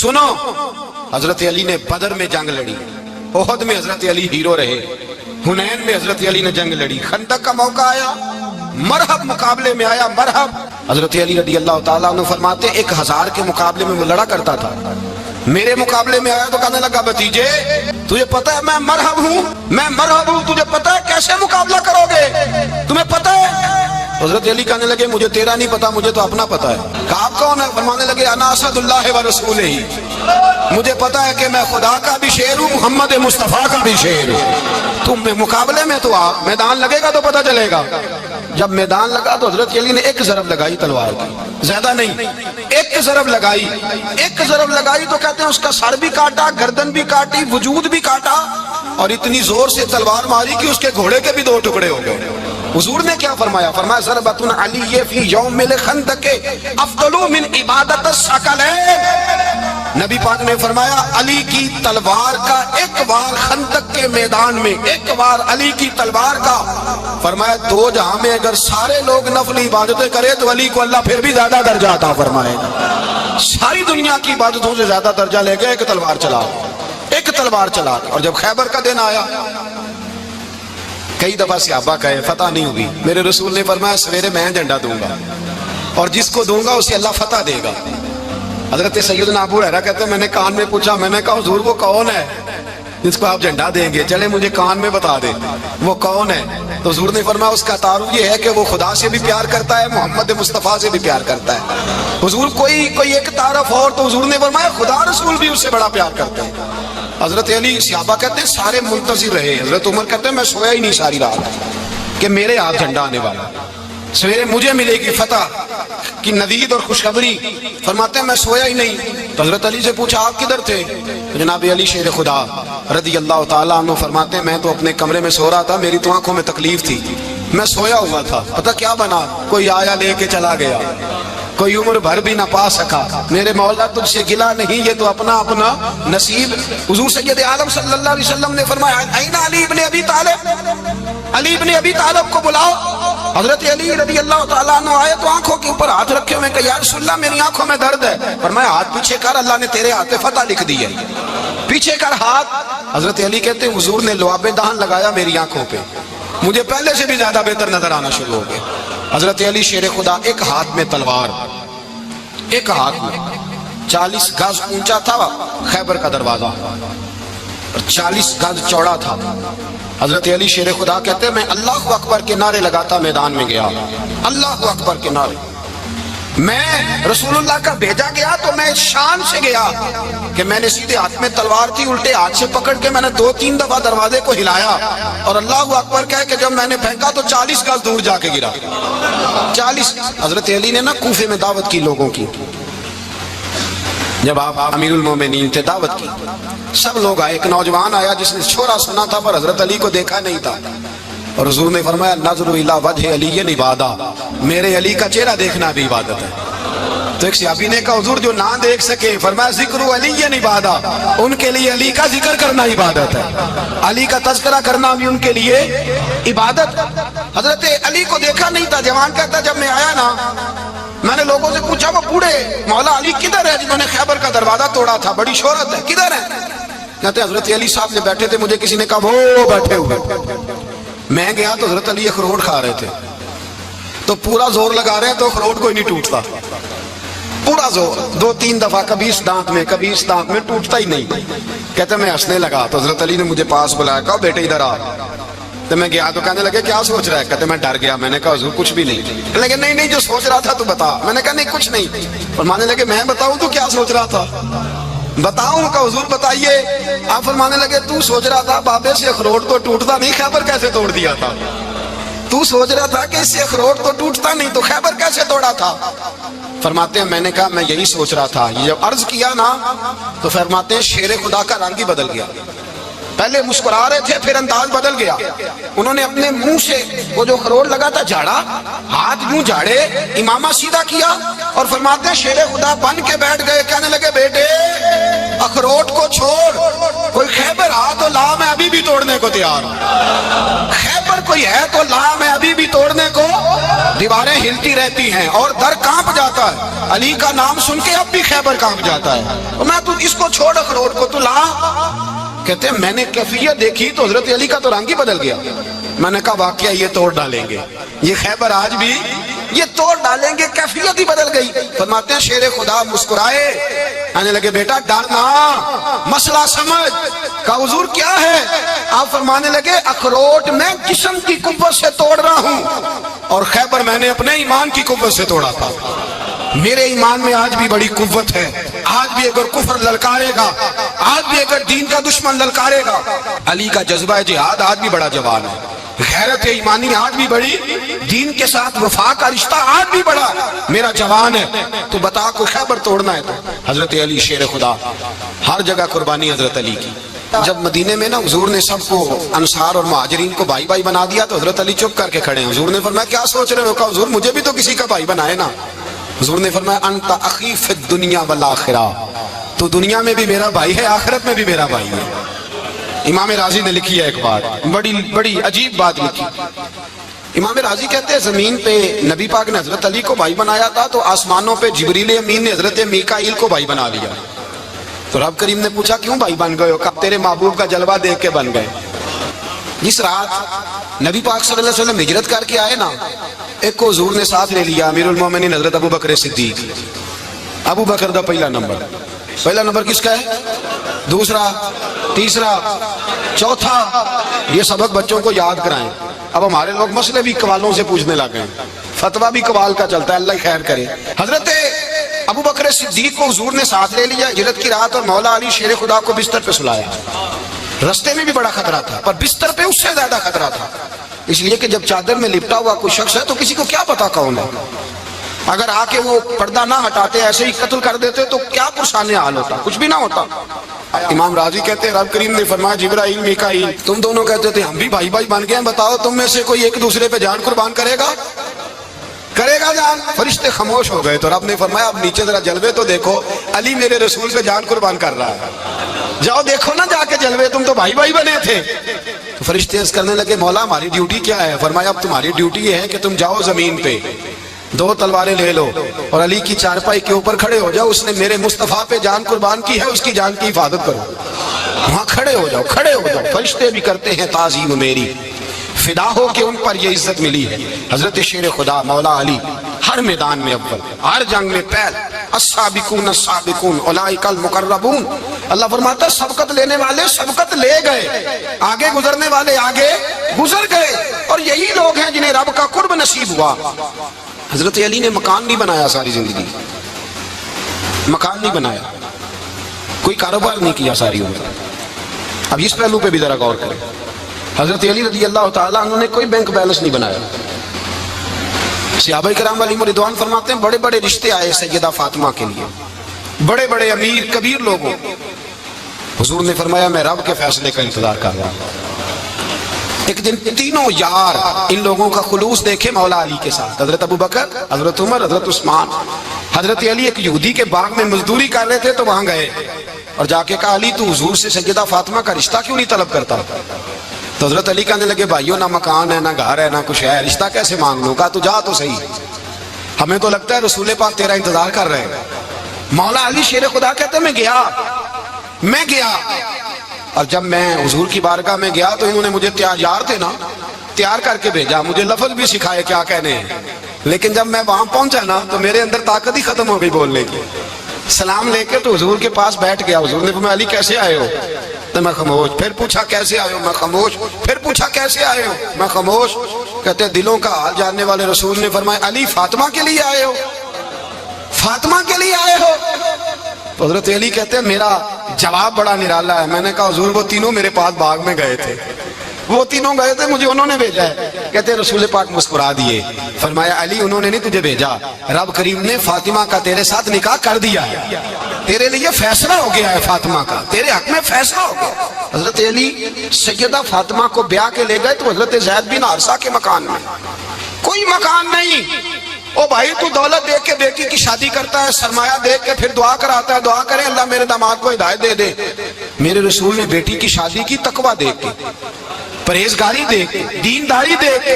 سنو، حضرت علی نے بدر میں جنگ لڑی، احد میں حضرت علی ہیرو رہے، حنین میں حضرت علی نے جنگ لڑی، خندق کا موقع آیا، مرحب مقابلے میں آیا، مرحب۔ حضرت علی رضی اللہ تعالیٰ عنہ فرماتے 1000 کے مقابلے میں وہ لڑا کرتا تھا، میرے مقابلے میں آیا تو کہنے لگا بھتیجے تجھے پتا ہے میں مرحب ہوں، تجھے پتا ہے کیسے مقابلہ کرو گے، تمہیں پتا ہے؟ حضرت علی کہنے لگے مجھے تیرا نہیں پتا، مجھے تو اپنا پتا ہے۔ کہا آپ کون ہے؟ فرمانے لگے انا اسد اللہ و رسولہ، مجھے پتا ہے کہ میں خدا کا بھی شیر ہوں، محمد مصطفیٰ کا بھی شیر ہوں۔ تم مقابلے میں تو آپ میدان لگے گا تو پتا چلے گا۔ جب میدان لگا تو حضرت علی نے ایک ضرب لگائی تلوار کی، زیادہ نہیں، ایک ضرب لگائی تو کہتے ہیں اس کا سر بھی کاٹا، گردن بھی کاٹی، وجود بھی کاٹا، اور اتنی زور سے تلوار ماری کہ اس کے گھوڑے کے بھی 2 ٹکڑے ہو گئے۔ حضور نے کیا فرمایا؟ فرمایا ضربۃ علی فی یوم الخندق افضل من عبادت الثقلین۔ نبی پاک نے فرمایا علی کی تلوار کا ایک وار خندق کے میدان میں، ایک وار علی کی تلوار کا، فرمایا 2 جہاں میں اگر سارے لوگ نفل عبادتیں کرے تو علی کو اللہ پھر بھی زیادہ درجہ عطا فرمائے گا۔ ساری دنیا کی عبادتوں سے زیادہ درجہ لے گئے ایک تلوار چلا۔ اور جب خیبر کا دن آیا، کئی دفعہ صحابہ کہے فتح نہیں ہوئی، میرے رسول نے فرمایا سویرے میں جھنڈا دوں گا اور جس کو دوں گا اسے اللہ فتح دے گا۔ حضرت سیدنا ابو ہریرہ کہتے ہیں میں نے کان میں پوچھا، میں نے کہا حضور وہ کون ہے جس کو آپ جھنڈا دیں گے؟ چلے مجھے کان میں بتا دے وہ کون ہے۔ تو حضور نے فرمایا اس کا تعارف یہ ہے کہ وہ خدا سے بھی پیار کرتا ہے، محمد مصطفیٰ سے بھی پیار کرتا ہے۔ حضور کوئی ایک تعارف اور، تو حضور نے فرمایا خدا رسول بھی اس سے بڑا پیار کرتے ہیں۔ حضرت علی صحابہ کہتے ہیں سارے منتظر رہے، حضرت عمر کہتے ہیں میں سویا ہی نہیں ساری رات کہ میرے ہاتھ جھنڈا آنے والا، سویرے مجھے ملے گی فتح کی نوید اور خوشخبری۔ فرماتے ہیں میں سویا ہی نہیں۔ تو حضرت علی سے پوچھا آپ کدھر تھے؟ جناب علی شیر خدا رضی اللہ تعالیٰ عنہ فرماتے ہیں میں تو اپنے کمرے میں سو رہا تھا، میری تو آنکھوں میں تکلیف تھی، میں سویا ہوا تھا، پتہ کیا بنا؟ کوئی آیا لے کے چلا گیا، کوئی عمر بھر بھی نہ پا سکا۔ میرے مولا تجھ سے گلا نہیں، یہ تو اپنا اپنا نصیب۔ حضور سید عالم صلی اللہ علیہ وسلم نے فرمایا این علی ابن ابی طالب، علی ابن ابی طالب کو بلاؤ۔ حضرت علی رضی اللہ تعالیٰ عنہ آئے تو آنکھوں کے اوپر ہاتھ رکھے ہوئے کہ یا رسول اللہ میری آنکھوں میں درد ہے۔ فرمایا ہاتھ پیچھے کر، اللہ نے تیرے ہاتھ پہ فتح لکھ دی ہے، پیچھے کر ہاتھ۔ حضرت علی کہتے ہیں حضور نے لعاب دہن لگایا میری آنکھوں پہ، مجھے پہلے سے بھی زیادہ بہتر نظر آنا شروع ہو گئے۔ حضرت علی شیر خدا ایک ہاتھ میں تلوار، ایک ہاتھ میں 40 گز اونچا تھا خیبر کا دروازہ اور 40 گز چوڑا تھا۔ حضرت علی شیر خدا کہتے ہیں میں اللہ اکبر کے نعرے لگاتا میدان میں گیا، اللہ اکبر کے نعرے۔ میں رسول اللہ کا بھیجا گیا تو میں شان سے گیا کہ میں نے سیدھے ہاتھ میں تلوار تھی، الٹے ہاتھ سے پکڑ کے میں نے 2-3 دفعہ دروازے کو ہلایا اور اللہ اکبر کہہ کہ جب میں نے پھینکا تو 40 گز دور جا کے گرا۔ 40۔ حضرت علی نے نا کوفے میں دعوت کی لوگوں کی، جب آپ امیر المومنین تھے دعوت کی، سب لوگ آئے، ایک نوجوان آیا جس نے چھوڑا سنا تھا پر حضرت علی کو دیکھا نہیں تھا، اور حضور نے فرمایا نظر الی وجہ علی عبادہ، میرے علی کا چہرہ دیکھنا بھی عبادت ہے۔ تو ایک صحابی نے کہا حضور جو نہ دیکھ سکے، فرمایا ذکر علی عبادہ، ان کے لیے علی کا ذکر کرنا عبادت ہے، علی کا تذکرہ کرنا بھی ان کے لیے عبادت۔ حضرت علی کو دیکھا نہیں تھا، جوان کہتا جب میں آیا نا میں نے لوگوں سے پوچھا وہ بوڑھے مولا علی کدھر ہے جنہوں نے خیبر کا دروازہ توڑا تھا، بڑی شہرت ہے، کدھر ہے؟ کہتے حضرت علی صاحب نے بیٹھے تھے، مجھے کسی نے کہا وہ بیٹھے ہوئے۔ میں گیا تو حضرت علی اخروٹ کھا رہے تھے، تو پورا زور لگا رہے ہیں تو اخروٹ کوئی نہیں ٹوٹتا، پورا زور 2-3 دفعہ، کبھی اس دانت میں کبھی اس دانت میں، ٹوٹتا ہی نہیں۔ کہتے میں ہنسنے لگا تو حضرت علی نے مجھے پاس بلایا، کہا بیٹے ادھر آ۔ تو میں گیا تو کہنے لگے کیا سوچ رہا ہے؟ کہتے میں ڈر گیا، میں نے کہا حضور کچھ بھی نہیں۔ کہنے لگے نہیں جو سوچ رہا تھا تو بتا۔ میں نے کہا نہیں کچھ نہیں۔ فرمانے لگے میں بتاؤں تو کیا سوچ رہا تھا؟ بتاؤں؟ کہ حضور بتائیے۔ آپ فرمانے لگے تو سوچ رہا تھا بابے سے اخروٹ تو ٹوٹتا نہیں، خیبر کیسے توڑ دیا تھا؟ تو سوچ رہا تھا کہ اس سے اخروٹ تو ٹوٹتا نہیں تو خیبر کیسے توڑا تھا؟ فرماتے ہیں میں نے کہا میں یہی سوچ رہا تھا۔ یہ جب عرض کیا نا تو فرماتے ہیں شیر خدا کا رنگ ہی بدل گیا، پہلے مسکرا رہے تھے پھر انداز بدل گیا۔ انہوں نے اپنے منہ سے وہ جو خروٹ لگا تھا جھاڑا، ہاتھ یوں جھاڑے، امامہ سیدھا کیا اور فرماتے ہیں شیر خدا بن کے بیٹھ گئے، کہنے لگے بیٹے اخروٹ کو چھوڑ، کوئی خیبر آ تو لا، میں ابھی بھی توڑنے کو تیار ہوں، خیبر کوئی ہے تو لا، میں ابھی بھی توڑنے کو، دیواریں ہلتی رہتی ہیں اور در کانپ جاتا ہے، علی کا نام سن کے اب بھی خیبر کانپ جاتا ہے، میں تو اس کو چھوڑ اخروٹ کو تو لا۔ کہتے ہیں میں نے کیفیت دیکھی تو حضرت علی کا تو رنگ ہی بدل گیا، میں نے کہا واقعہ یہ توڑ ڈالیں گے، یہ خیبر آج بھی یہ توڑ ڈالیں گے، کیفیت ہی بدل گئی۔ فرماتے ہیں شیر خدا مسکرائے، آنے لگے بیٹا ڈرنا، مسئلہ سمجھ۔ کہا حضور کیا ہے؟ آپ فرمانے لگے اخروٹ میں جسم کی قوت سے توڑ رہا ہوں اور خیبر میں نے اپنے ایمان کی قوت سے توڑا تھا، میرے ایمان میں آج بھی بڑی قوت ہے، آج بھی اگر کفر للکارے گا، آج بھی اگر دین کا دشمن للکارے گا، علی کا جذبہ جہاد آج بھی بڑا جوان ہے، غیرت ایمانی آج بھی بڑی، دین کے ساتھ وفا کا رشتہ آج بھی بڑا میرا جوان ہے، تو بتا کو خیبر توڑنا ہے تو حضرت علی شیر خدا، ہر جگہ قربانی حضرت علی کی۔ جب مدینے میں نا حضور نے سب کو انصار اور مہاجرین کو بھائی بھائی بنا دیا تو حضرت علی چپ کر کے کھڑے ہیں، حضور نے فرمایا کیا سوچ رہے ہو؟ کہا حضور مجھے بھی تو کسی کا بھائی بنائے نا۔ حضور نے فرمایا انت اخی فی الدنیا والآخرہ، تو دنیا میں بھی میرا بھائی ہے، آخرت میں بھی میرا بھائی ہے۔ امام راضی نے لکھی ہے ایک بات، بڑی عجیب بات لکھی۔ امام راضی کہتے ہیں زمین پہ نبی پاک نے حضرت علی کو بھائی بنایا تھا تو آسمانوں پہ جبریل امین نے حضرت میکائیل کو بھائی بنا لیا، تو رب کریم نے پوچھا کیوں بھائی بن گئے ہو؟ کہا تیرے محبوب کا جلوہ دیکھ کے بن گئے۔ جس رات نبی پاک صلی اللہ علیہ وسلم ہجرت کر کے آئے نا، ایک کو حضور نے ساتھ لے لیا، امیر المومنین حضرت ابو بکر صدیق۔ ابو بکر دا پہلا نمبر کس کا ہے؟ دوسرا، تیسرا، چوتھا، یہ سبق بچوں کو یاد کرائیں۔ اب ہمارے لوگ مسئلے بھی قوالوں سے پوچھنے لگے ہیں، فتویٰ بھی قوال کا چلتا ہے، اللہ خیر کرے۔ حضرت ابو بکر صدیق کو حضور نے ساتھ لے لیا ہجرت کی رات، اور مولا علی شیر خدا کو بستر پہ سلایا۔ رستے میں بھی بڑا خطرہ تھا پر بستر پہ اس سے زیادہ خطرہ تھا، اس لیے کہ جب چادر میں لپٹا ہوا کوئی شخص ہے تو کسی کو کیا پتا کون ہے، اگر آ کے وہ پردہ نہ ہٹاتے ایسے ہی قتل کر دیتے تو کیا پرشان حال ہوتا، کچھ بھی نہ ہوتا۔ امام راضی کہتے ہیں رب کریم نے فرمایا جبرائیل میکائیل تم دونوں کہتے تھے ہم بھی بھائی بھائی بن گئے ہیں، بتاؤ تم میں سے کوئی ایک دوسرے پہ جان قربان کرے گا جان؟ فرشتے خاموش ہو گئے تو رب نے فرمایا اب نیچے ذرا جلوے تو دیکھو، علی میرے رسول پہ جان قربان کر رہا ہے، جاؤ دیکھو نا جا کے جلوے، تم تو بھائی بھائی بنے تھے۔ تو فرشتے عرض کرنے لگے مولا ہماری ڈیوٹی کیا ہے؟ فرمایا اب تمہاری ڈیوٹی یہ ہے کہ تم جاؤ زمین پہ، دو تلواریں لے لو اور علی کی چارپائی کے اوپر کھڑے ہو جاؤ، اس نے میرے مصطفیٰ پہ جان قربان کی ہے، اس کی جان کی حفاظت کرو، وہاں کھڑے ہو جاؤ۔ فرشتے بھی کرتے ہیں تعظیم میری، فدا ہو کہ ان پر یہ عزت ملی ہے۔ حضرت شیر خدا مولا علی ہر میدان میں اول، ہر جنگ میں پہل، السابقون السابقون اولئک المقربون۔ اللہ فرماتا ہے سبقت لینے والے سبقت لے گئے، آگے گزرنے والے آگے گزر گئے، اور یہی لوگ ہیں جنہیں رب کا قرب نصیب ہوا۔ حضرت علی نے مکان نہیں بنایا، ساری زندگی مکان نہیں بنایا، کوئی کاروبار نہیں کیا ساری عمر۔ اب اس پہلو پہ بھی ذرا غور کریں، حضرت علی رضی اللہ تعالیٰ عنہ نے کوئی بینک بیلنس نہیں بنایا۔ صحابہ کرام علیہم رضوان فرماتے ہیں بڑے بڑے رشتے آئے سیدہ فاطمہ کے لیے، بڑے بڑے امیر کبیر لوگوں، حضور نے فرمایا میں رب کے فیصلے کا انتظار کر رہا ہوں۔ ایک دن تینوں یار ان لوگوں کا خلوص دیکھے مولا علی کے ساتھ، حضرت ابو بکر، حضرت عمر، حضرت عثمان۔ حضرت علی ایک یہودی کے باغ میں مزدوری کر رہے تھے تو وہاں گئے اور جا کے کہا علی تو حضور سے سیدہ فاطمہ کا رشتہ کیوں نہیں طلب کرتا؟ تو حضرت علی کہنے لگے بھائیو نہ مکان ہے نہ گھر ہے نہ کچھ ہے، رشتہ کیسے مانگ لوں؟ کہا تو جا تو صحیح، ہمیں تو لگتا ہے رسول پاک تیرا انتظار کر رہے ہیں۔ مولا علی شیر خدا کہتے ہیں میں گیا اور جب میں حضور کی بارگاہ میں گیا تو انہوں نے مجھے یار تھے نا تیار کر کے بھیجا، مجھے لفظ بھی سکھائے کیا کہنے ہیں، لیکن جب میں وہاں پہنچا نا تو میرے اندر طاقت ہی ختم ہو گئی بولنے کی۔ سلام لے کے تو حضور کے پاس بیٹھ گیا، حضور نے فرمایا علی کیسے آئے ہو؟ تو میں خاموش، پھر پوچھا کیسے آئے ہو؟ میں خاموش، پھر پوچھا کیسے آئے ہو؟ میں خاموش۔ کہتے دلوں کا حال جاننے والے رسول نے فرمایا علی فاطمہ کے لیے آئے ہو؟ فاطمہ کے لیے آئے ہو؟ تو حضرت علی کہتے ہیں میرا جواب بڑا نرالا ہے، میں نے کہا حضور وہ تینوں میرے پاس باغ میں گئے تھے، وہ تینوں گئے تھے، مجھے انہوں نے بھیجا ہے۔ کہتے ہیں رسول پاک مسکرا دیے، فرمایا علی انہوں نے نہیں تجھے بھیجا، رب کریم نے فاطمہ کا تیرے ساتھ نکاح کر دیا ہے، تیرے لیے فیصلہ ہو گیا ہے فاطمہ کا، تیرے حق میں فیصلہ ہو گیا۔ حضرت علی سیدہ فاطمہ کو بیاہ کے لے گئے تو حضرت زید بن حارثہ کے مکان میں، کوئی مکان نہیں۔ او بھائی تو دولت دیکھ کے بیٹی کی شادی کرتا ہے، سرمایہ دیکھ کے پھر دعا کراتا ہے، دعا کریں اللہ میرے داماد کو ہدایت دے دے، میرے رسول نے بیٹی کی شادی کی تقوی دیکھ کے، پرہیزگاری دیکھ کے، دینداری دیکھ کے،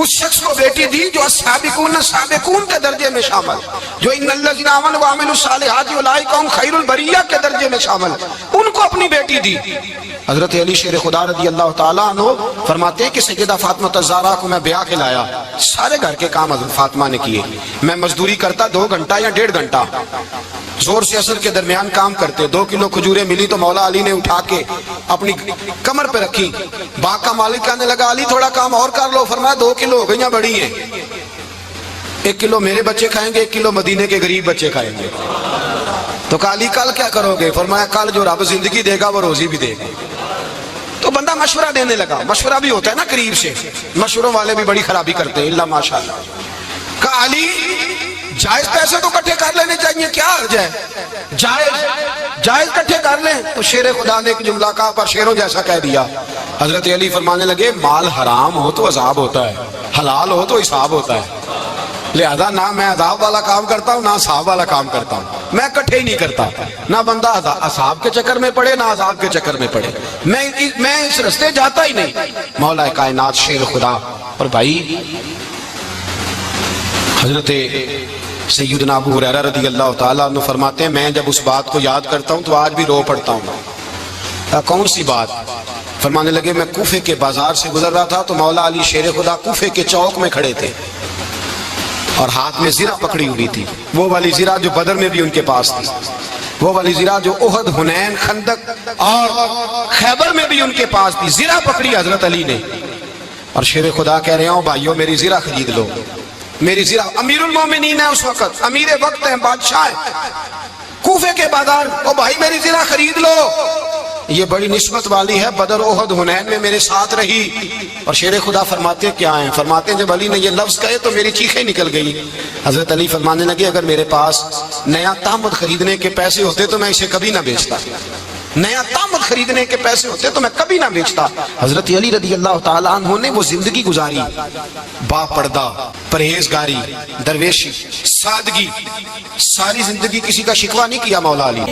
اس شخص کو بیٹی دی جو السابقون سابقون کے درجے میں شامل، جو ان الذین آمنوا وعملوا الصالحات اولئک هم خیر البریہ کے درجے میں شامل، ان کو اپنی بیٹی دی۔ حضرت علی شیر خدا رضی اللہ تعالیٰ عنہ فرماتے ہیں کہ سیدہ فاطمہ الزہرا کو میں بیاہ کے لایا، سارے گھر کے کام حضرت فاطمہ نے کیے، میں مزدوری کرتا 2 گھنٹہ یا 1.5 گھنٹہ، زور سے عصر کے درمیان کام کرتے، 2 کلو کھجوریں ملی تو مولا علی نے اٹھا کے اپنی کمر پہ رکھی، باغ کا مالک کہنے لگا علی تھوڑا کام اور کر لو، فرمایا 2 کلو ہو گئیاں بڑی ہیں، 1 کلو میرے بچے کھائیں گے، 1 کلو مدینے کے غریب بچے کھائیں گے۔ تو کہا علی کل کیا کرو گے؟ فرمایا کل جو رب زندگی دے گا وہ روزی بھی دے گا۔ تو بندہ مشورہ دینے لگا، مشورہ بھی ہوتا ہے نا قریب سے، مشوروں والے بھی بڑی خرابی کرتے ہیں اللہ ماشاءاللہ۔ کہا علی جائز پیسے تو کٹھے کر لینے چاہیے، کیا حرج ہے، جائز کٹھے کر لیں۔ تو شیر خدا نے ایک جملہ کہا پر شیروں جیسا کہہ دیا۔ حضرت علی فرمانے لگے مال حرام ہو تو عذاب ہوتا ہے، حلال ہو تو حساب ہوتا ہے، لہذا نہ میں عذاب والا کام کرتا ہوں نہ حساب والا کام کرتا ہوں، میں کٹھے ہی نہیں کرتا، نہ بندہ حساب کے چکر میں پڑے نہ عذاب کے چکر میں پڑے، میں اس رستے جاتا ہی نہیں۔ مولا کائنات شیر خدا۔ اور بھائی حضرت سیدنا ابو ہریرہ رضی اللہ تعالیٰ عنہ فرماتے ہیں میں جب اس بات کو یاد کرتا ہوں تو آج بھی رو پڑتا ہوں۔ کون سی بات؟ فرمانے لگے میں کوفے کے بازار سے گزر رہا تھا تو مولا علی شیر خدا کوفے کے چوک میں کھڑے تھے اور ہاتھ میں زرہ پکڑی ہوئی تھی، وہ والی زرہ جو بدر میں بھی ان کے پاس تھی، وہ والی زرہ جو احد، حنین، خندق اور خیبر میں بھی ان کے پاس تھی، زرہ پکڑی حضرت علی نے اور شیر خدا کہہ رہے ہوں بھائیو میری زرہ خرید لو، میری زرہ۔ امیر المومنین ہے اس وقت، امیر وقت ہیں، بادشاہ ہیں، کوفے کے بازار، او بھائی میری زرہ خرید لو، یہ بڑی نسبت والی ہے، بدر احد حنین میں میرے ساتھ رہی۔ اور شیر خدا فرماتے کیا ہیں؟ فرماتے ہیں جب علی نے یہ لفظ کہے تو میری چیخیں نکل گئی۔ حضرت علی فرمانے لگے اگر میرے پاس نیا تامت خریدنے کے پیسے ہوتے تو میں اسے کبھی نہ بیچتا، نیا تامت خریدنے کے پیسے ہوتے تو میں کبھی نہ بیچتا۔ حضرت علی رضی اللہ تعالیٰ عنہ نے وہ زندگی گزاری، با پردہ، پرہیزگاری، درویشی، سادگی، ساری زندگی کسی کا شکوہ نہیں کیا مولا علی۔